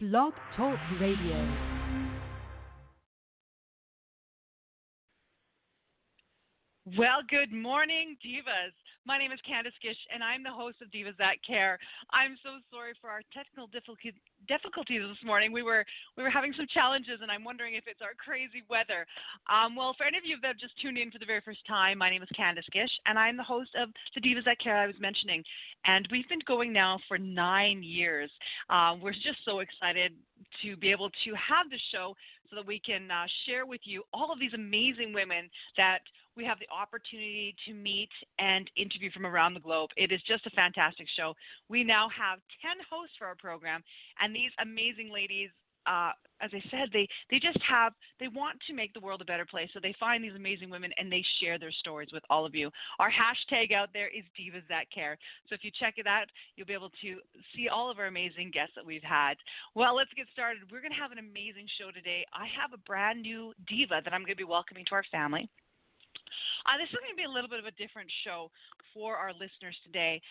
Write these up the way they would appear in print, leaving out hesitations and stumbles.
Blog Talk Radio. Well, good morning, Divas. My name is Candice Gish, and I'm the host of Divas That Care. I'm so sorry for our technical difficulties this morning. We were having some challenges, and I'm wondering if it's our crazy weather. Well, for any of you that just tuned in for the very first time, my name is Candice Gish, and I'm the host of the Divas That Care I was mentioning. And we've been going now for 9 years. We're just so excited to be able to have this show so that we can share with you all of these amazing women that we have the opportunity to meet and interview from around the globe. It is just a fantastic show. We now have 10 hosts for our program, and these amazing ladies, as I said, they want to make the world a better place. So they find these amazing women and they share their stories with all of you. Our hashtag out there is Divas That Care. So if you check it out, you'll be able to see all of our amazing guests that we've had. Well, let's get started. We're going to have an amazing show today. I have a brand new diva that I'm going to be welcoming to our family. This is going to be a little bit of a different show for our listeners today.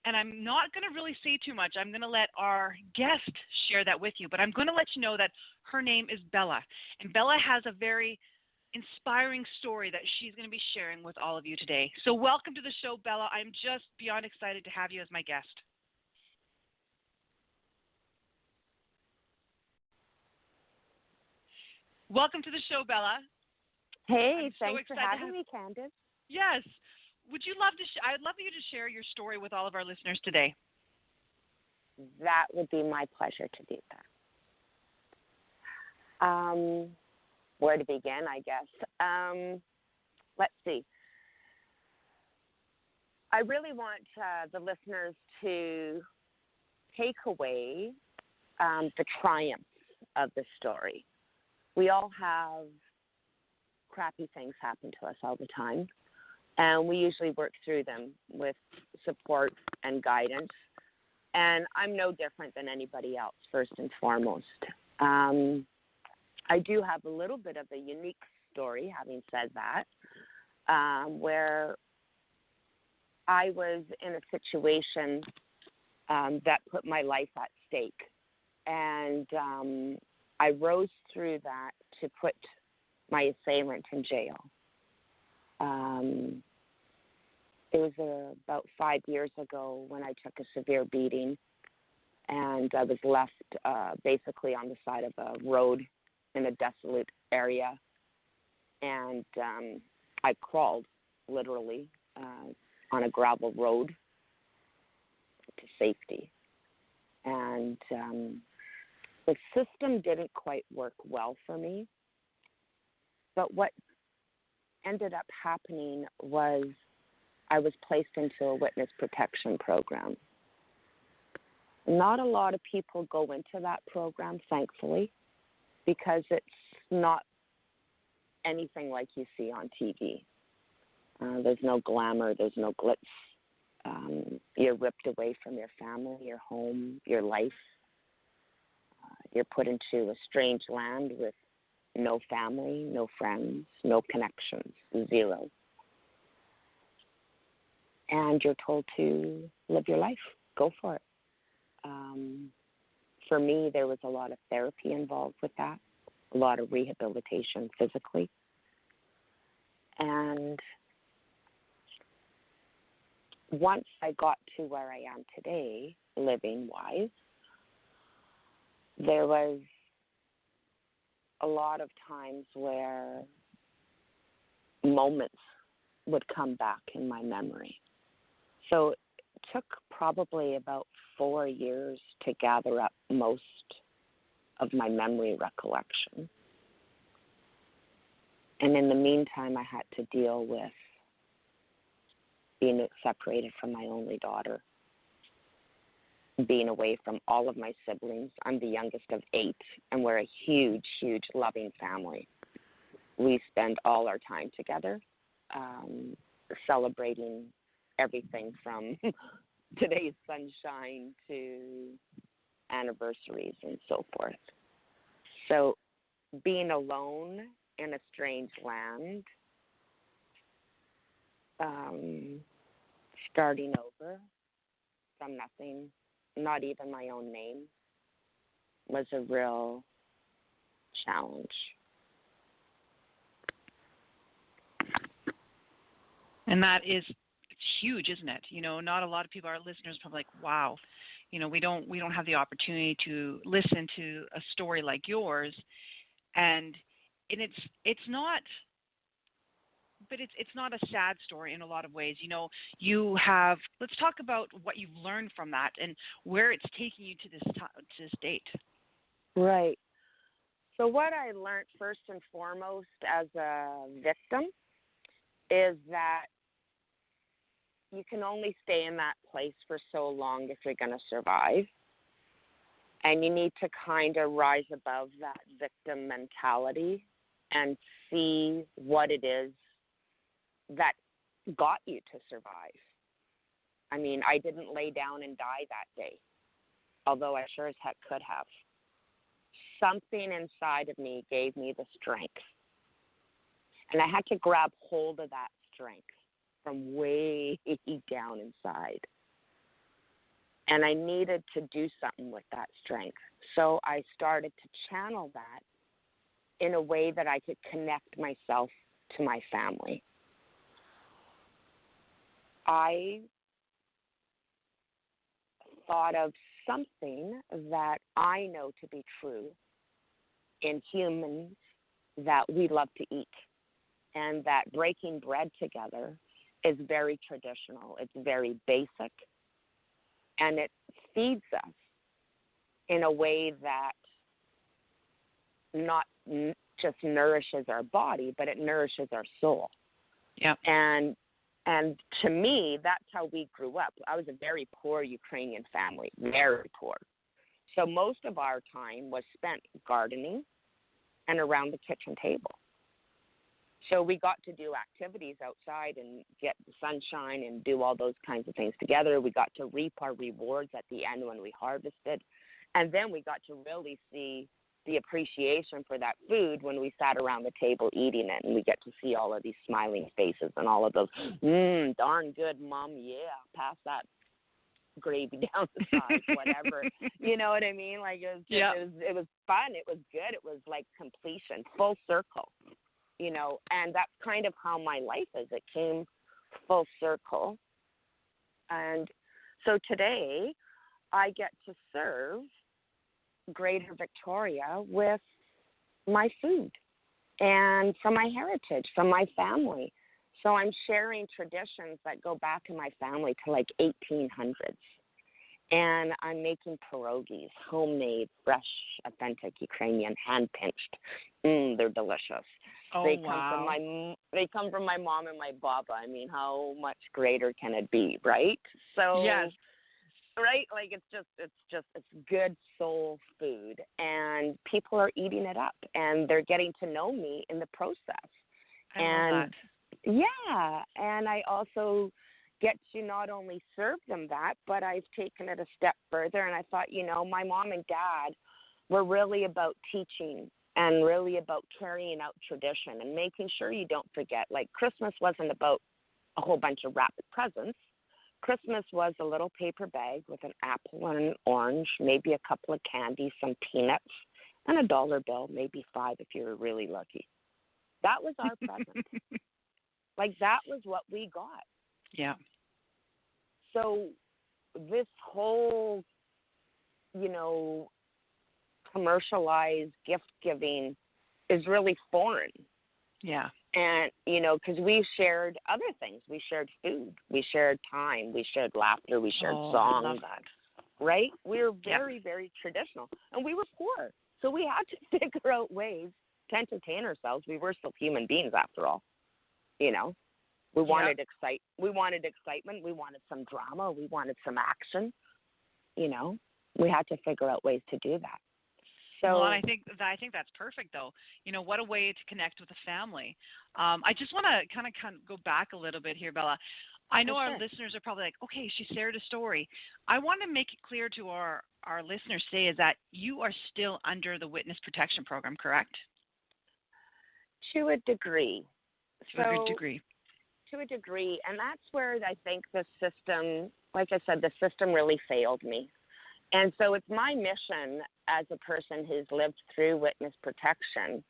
And I'm not going to really say too much. I'm going to let our guest share that with you. But I'm going to let you know that her name is Bella. And Bella has a very inspiring story that she's going to be sharing with all of you today. So welcome to the show, Bella. I'm just beyond excited to have you as my guest. Welcome to the show, Bella. Hey, thanks for having me, Candice. Yes. Would you love to? I'd love you to share your story with all of our listeners today. That would be my pleasure to do that. Where to begin, I guess. Let's see. I really want the listeners to take away the triumphs of the story. We all have crappy things happen to us all the time, and we usually work through them with support and guidance, and I'm no different than anybody else, first and foremost. I do have a little bit of a unique story, having said that, where I was in a situation that put my life at stake, and I rose through that to put my assailant in jail. It was about 5 years ago when I took a severe beating, and I was left basically on the side of a road in a desolate area, and I crawled literally on a gravel road to safety. And the system didn't quite work well for me. But what ended up happening was I was placed into a witness protection program. Not a lot of people go into that program, thankfully, because it's not anything like you see on TV. There's no glamour, there's no glitz. You're ripped away from your family, your home, your life. You're put into a strange land with no family, no friends, no connections, zero. And you're told to live your life, go for it. For me, there was a lot of therapy involved with that, a lot of rehabilitation physically. And once I got to where I am today, living-wise, there was a lot of times where moments would come back in my memory. So it took probably about 4 years to gather up most of my memory recollection. And in the meantime, I had to deal with being separated from my only daughter, being away from all of my siblings. I'm the youngest of 8, and we're a huge, huge loving family. We spend all our time together, celebrating everything from today's sunshine to anniversaries and so forth. So being alone in a strange land, starting over from nothing, not even my own name, was a real challenge. And that is huge, isn't it? You know, not a lot of people, our listeners, probably like, wow, you know, we don't have the opportunity to listen to a story like yours, and it's not. But it's not a sad story in a lot of ways. You know, let's talk about what you've learned from that and where it's taking you to this date. Right. So what I learned first and foremost as a victim is that you can only stay in that place for so long if you're going to survive. And you need to kind of rise above that victim mentality and see what it is that got you to survive. I mean, I didn't lay down and die that day, although I sure as heck could have. Something inside of me gave me the strength. And I had to grab hold of that strength from way down inside. And I needed to do something with that strength. So I started to channel that in a way that I could connect myself to my family. I thought of something that I know to be true in humans, that we love to eat, and that breaking bread together is very traditional. It's very basic, and it feeds us in a way that not just nourishes our body, but it nourishes our soul. Yeah. And to me, that's how we grew up. I was a very poor Ukrainian family, very poor. So most of our time was spent gardening and around the kitchen table. So we got to do activities outside and get the sunshine and do all those kinds of things together. We got to reap our rewards at the end when we harvested. And then we got to really see the appreciation for that food when we sat around the table eating it, and we get to see all of these smiling faces and all of those, darn good, Mom, yeah, pass that gravy down the side, whatever. You know what I mean? Like, it was fun. It was good. It was like completion, full circle, you know, and that's kind of how my life is. It came full circle. And so today I get to serve Greater Victoria with my food and from my heritage, from my family. So I'm sharing traditions that go back in my family to like 1800s. And I'm making pierogies, homemade, fresh, authentic Ukrainian, hand-pinched. They're delicious. Oh, wow. They come from my mom and my baba. I mean, how much greater can it be, right? So yes. Right? Like, it's good soul food, and people are eating it up, and they're getting to know me in the process. I love that. Yeah, and I also get to not only serve them that, but I've taken it a step further, and I thought, you know, my mom and dad were really about teaching and really about carrying out tradition and making sure you don't forget. Like, Christmas wasn't about a whole bunch of wrapped presents. Christmas was a little paper bag with an apple and an orange, maybe a couple of candies, some peanuts, and a $1 bill, maybe 5 if you were really lucky. That was our present. Like, that was what we got. Yeah. So this whole, you know, commercialized gift giving is really foreign. Yeah. And, you know, because we shared other things. We shared food. We shared time. We shared laughter. We shared songs. I love that. Right? We were very, very traditional. And we were poor. So we had to figure out ways to entertain ourselves. We were still human beings, after all. You know? We wanted We wanted excitement. We wanted some drama. We wanted some action. You know? We had to figure out ways to do that. So, well, and I think that's perfect, though. You know, what a way to connect with a family. I just want to kind of go back a little bit here, Bella. I know our listeners are probably like, okay, she shared a story. I want to make it clear to our listeners today is that you are still under the Witness Protection Program, correct? To a degree. To a degree. To a degree, and that's where I think the system, like I said, the system really failed me. And so it's my mission as a person who's lived through witness protection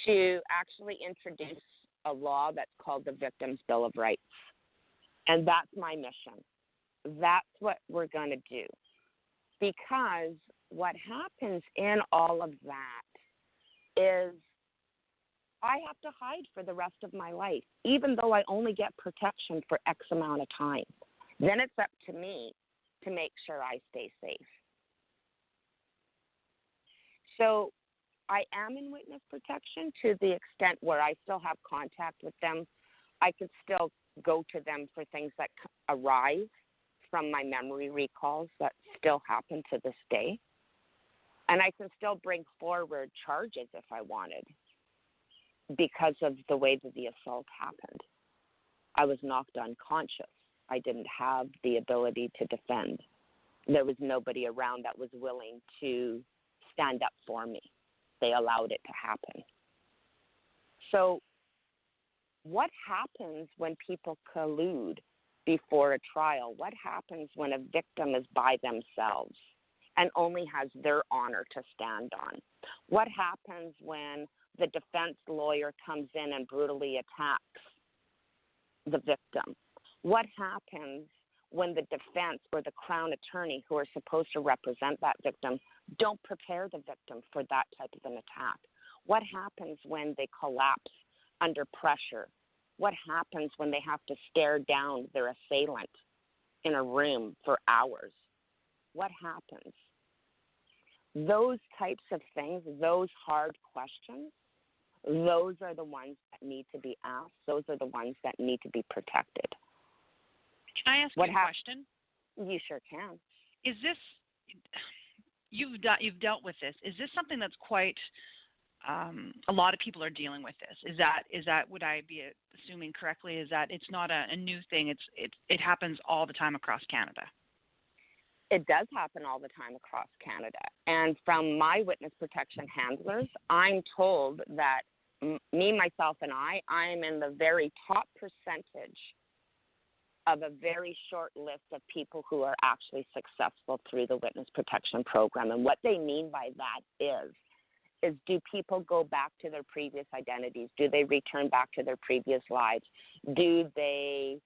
to actually introduce a law that's called the Victims' Bill of Rights. And that's my mission. That's what we're going to do. Because what happens in all of that is I have to hide for the rest of my life, even though I only get protection for X amount of time. Then it's up to me to make sure I stay safe. So I am in witness protection to the extent where I still have contact with them. I could still go to them for things that arise from my memory recalls that still happen to this day. And I can still bring forward charges if I wanted because of the way that the assault happened. I was knocked unconscious. I didn't have the ability to defend. There was nobody around that was willing to stand up for me. They allowed it to happen. So what happens when people collude before a trial? What happens when a victim is by themselves and only has their honor to stand on? What happens when the defense lawyer comes in and brutally attacks the victim? What happens when the defense or the Crown attorney who are supposed to represent that victim don't prepare the victim for that type of an attack? What happens when they collapse under pressure? What happens when they have to stare down their assailant in a room for hours? What happens? Those types of things, those hard questions, those are the ones that need to be asked. Those are the ones that need to be protected. Can I ask you a question? You sure can. Is this, you've dealt with this, is this something that's quite, a lot of people are dealing with this? Is that would I be assuming correctly, is that it's not a new thing, it happens all the time across Canada? It does happen all the time across Canada. And from my witness protection handlers, I'm told that me, myself, and I'm in the very top percentage of a very short list of people who are actually successful through the witness protection program. And what they mean by that is do people go back to their previous identities? Do they return back to their previous lives? Do they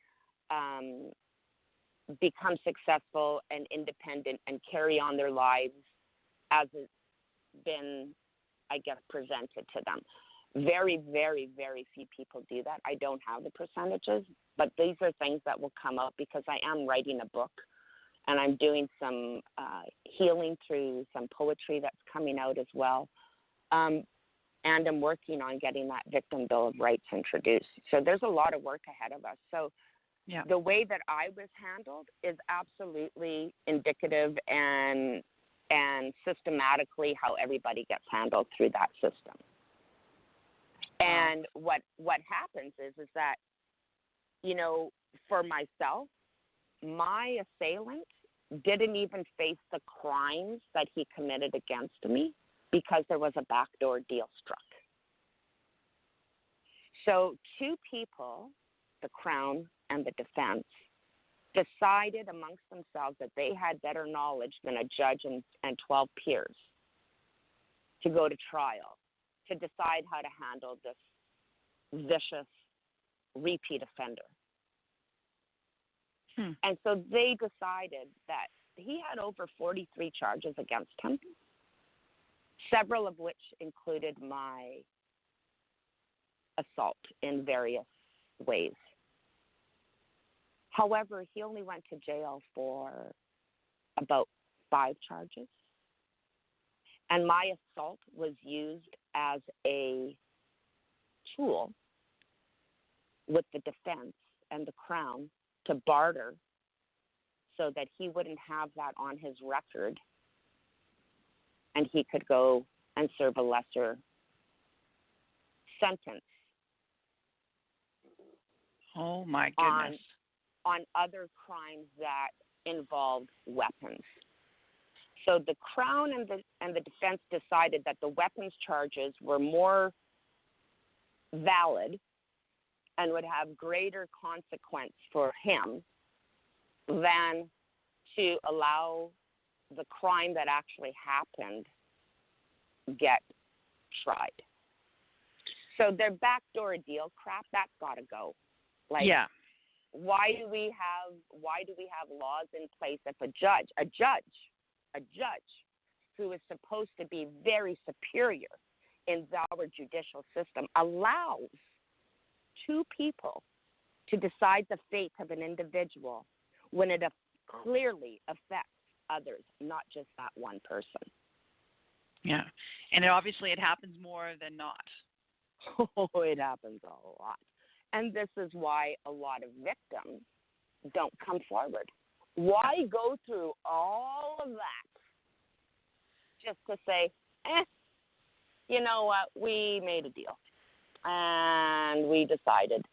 become successful and independent and carry on their lives as it's been, I guess, presented to them? Very, very, very few people do that. I don't have the percentages, but these are things that will come up because I am writing a book and I'm doing some healing through some poetry that's coming out as well. And I'm working on getting that Victim Bill of Rights introduced. So there's a lot of work ahead of us. So yeah. The way that I was handled is absolutely indicative and systematically how everybody gets handled through that system. And what happens is that, you know, for myself, my assailant didn't even face the crimes that he committed against me because there was a backdoor deal struck. So two people, the Crown and the defense, decided amongst themselves that they had better knowledge than a judge and 12 peers to go to trial, to decide how to handle this vicious repeat offender. And so they decided that he had over 43 charges against him, several of which included my assault in various ways. However, he only went to jail for about 5 charges. And my assault was used as a tool with the defense and the Crown to barter so that he wouldn't have that on his record and he could go and serve a lesser sentence. Oh, my goodness. On other crimes that involved weapons. So the Crown and the defense decided that the weapons charges were more valid and would have greater consequence for him than to allow the crime that actually happened get tried. So their backdoor deal crap, that's got to go. Like, yeah. why do we have laws in place if a judge who is supposed to be very superior in our judicial system allows two people to decide the fate of an individual when it clearly affects others, not just that one person? Yeah. And obviously it happens more than not. Oh, it happens a lot. And this is why a lot of victims don't come forward. Why go through all of that just to say, you know what, we made a deal and we decided,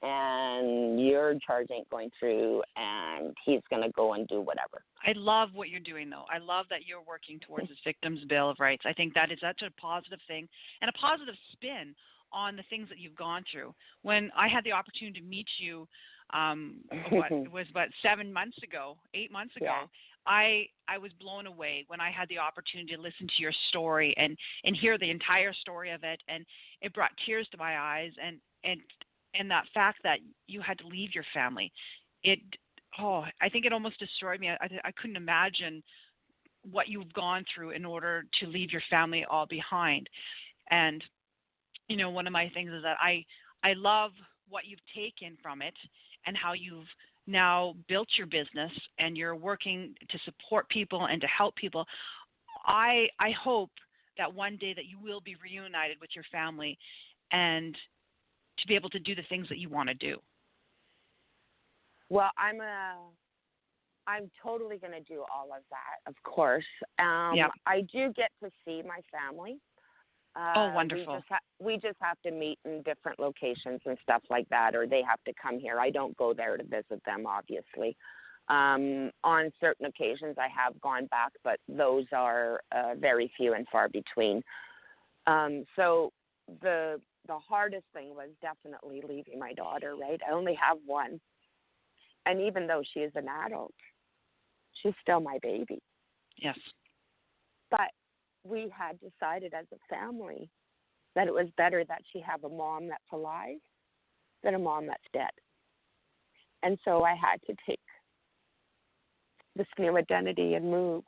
and your charge ain't going through, and he's going to go and do whatever. I love what you're doing, though. I love that you're working towards this Victims' Bill of Rights. I think that is such a positive thing and a positive spin on the things that you've gone through. When I had the opportunity to meet you, it was about 8 months ago, yeah. I was blown away when I had the opportunity to listen to your story and hear the entire story of it, and it brought tears to my eyes, and that fact that you had to leave your family. I think it almost destroyed me. I couldn't imagine what you've gone through in order to leave your family all behind. And you know, one of my things is that I love what you've taken from it and how you've now built your business and you're working to support people and to help people. I hope that one day that you will be reunited with your family and to be able to do the things that you want to do. Well, I'm totally going to do all of that, of course. Yeah. I do get to see my family. Oh, wonderful. We just have to meet in different locations and stuff like that, or they have to come here. I don't go there to visit them, obviously. On certain occasions, I have gone back, but those are very few and far between. So the hardest thing was definitely leaving my daughter, right? I only have one. And even though she is an adult, she's still my baby. Yes. But we had decided as a family that it was better that she have a mom that's alive than a mom that's dead. And so I had to take this new identity and move.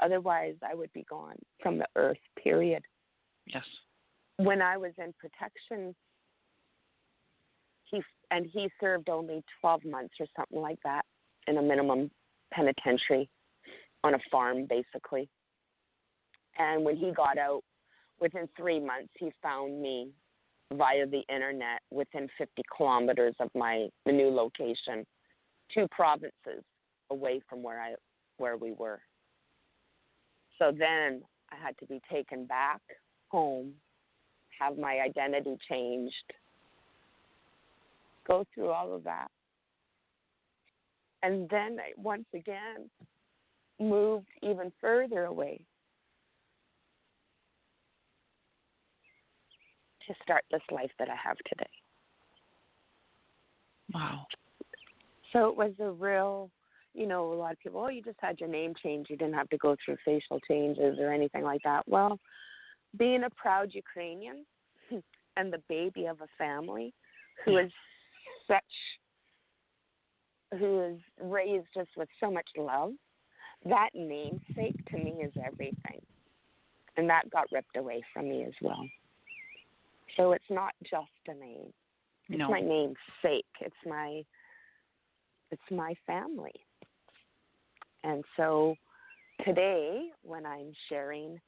Otherwise, I would be gone from the earth, period. Yes. When I was in protection, he served only 12 months or something like that in a minimum penitentiary on a farm, basically. And when he got out, within 3 months, he found me via the internet within 50 kilometers of the new location, 2 provinces away from where we were. So then I had to be taken back home, have my identity changed, go through all of that. And then I once again moved even further away to start this life that I have today. Wow. So it was a real, a lot of people, you just had your name changed. You didn't have to go through facial changes or anything like that. Well, being a proud Ukrainian and the baby of a family who is raised just with so much love, that namesake to me is everything. And that got ripped away from me as well. So it's not just a name. It's my namesake. It's my family. And so today, when I'm sharing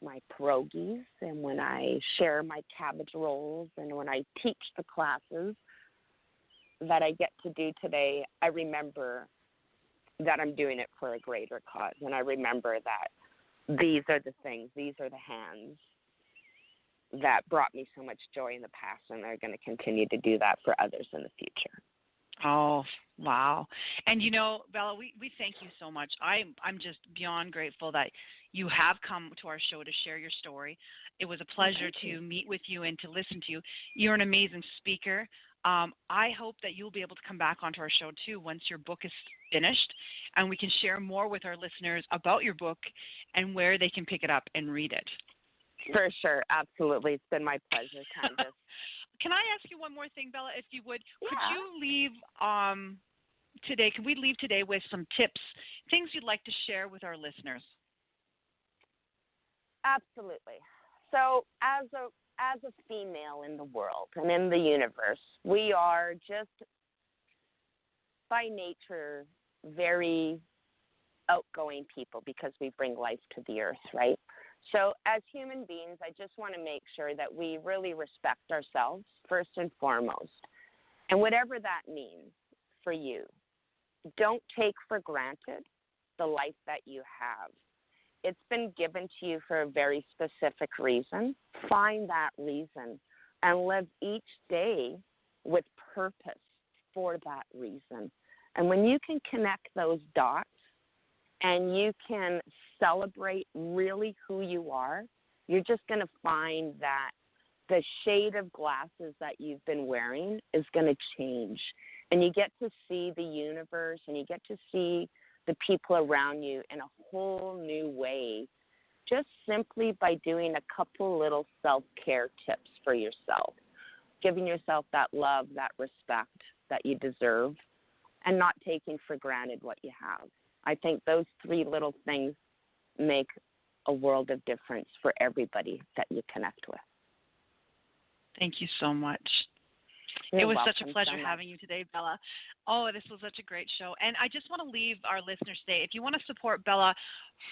my pierogies and when I share my cabbage rolls and when I teach the classes that I get to do today, I remember that I'm doing it for a greater cause. And I remember that these are the things, these are the hands that brought me so much joy in the past, and they're going to continue to do that for others in the future. Oh, wow. And, Bella, we thank you so much. I'm just beyond grateful that you have come to our show to share your story. It was a pleasure to meet with you and to listen to you. You're an amazing speaker. I hope that you'll be able to come back onto our show too once your book is finished, and we can share more with our listeners about your book and where they can pick it up and read it. For sure. Absolutely. It's been my pleasure, Candace. Can I ask you one more thing, Bella, if you would? Yeah. Could you leave today, can we leave today with some tips, things you'd like to share with our listeners? Absolutely. So as a female in the world and in the universe, we are just by nature very outgoing people because we bring life to the earth, right? So as human beings, I just want to make sure that we really respect ourselves first and foremost. And whatever that means for you, don't take for granted the life that you have. It's been given to you for a very specific reason. Find that reason and live each day with purpose for that reason. And when you can connect those dots and you can celebrate really who you are, you're just going to find that the shade of glasses that you've been wearing is going to change. And you get to see the universe and you get to see the people around you in a whole new way, just simply by doing a couple little self-care tips for yourself, giving yourself that love, that respect that you deserve, and not taking for granted what you have. I think those three little things make a world of difference for everybody that you connect with. Thank you so much. You're it was welcome such a pleasure so having you today, Bella. Oh, this was such a great show. And I just want to leave our listeners today, if you want to support Bella,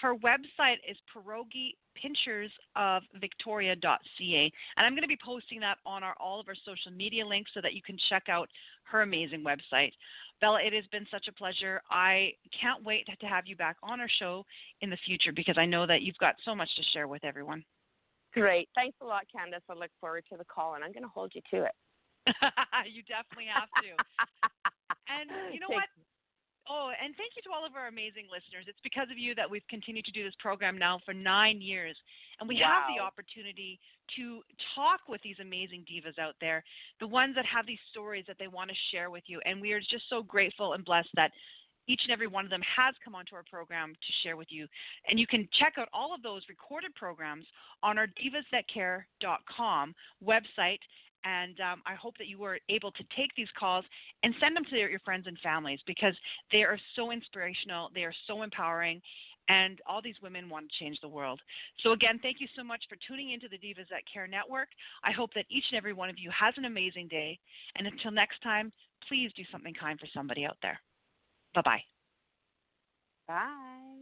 her website is pierogipinchersofvictoria.ca. And I'm going to be posting that on all of our social media links so that you can check out her amazing website. Bella, it has been such a pleasure. I can't wait to have you back on our show in the future because I know that you've got so much to share with everyone. Great. Thanks a lot, Candace. I look forward to the call, and I'm going to hold you to it. You definitely have to. And you know what? Oh, and thank you to all of our amazing listeners. It's because of you that we've continued to do this program now for 9 years. And we have the opportunity to talk with these amazing divas out there, the ones that have these stories that they want to share with you. And we are just so grateful and blessed that each and every one of them has come onto our program to share with you. And you can check out all of those recorded programs on our divasthatcare.com website. And I hope that you were able to take these calls and send them to your friends and families because they are so inspirational. They are so empowering. And all these women want to change the world. So, again, thank you so much for tuning into the Divas That Care Network. I hope that each and every one of you has an amazing day. And until next time, please do something kind for somebody out there. Bye-bye. Bye.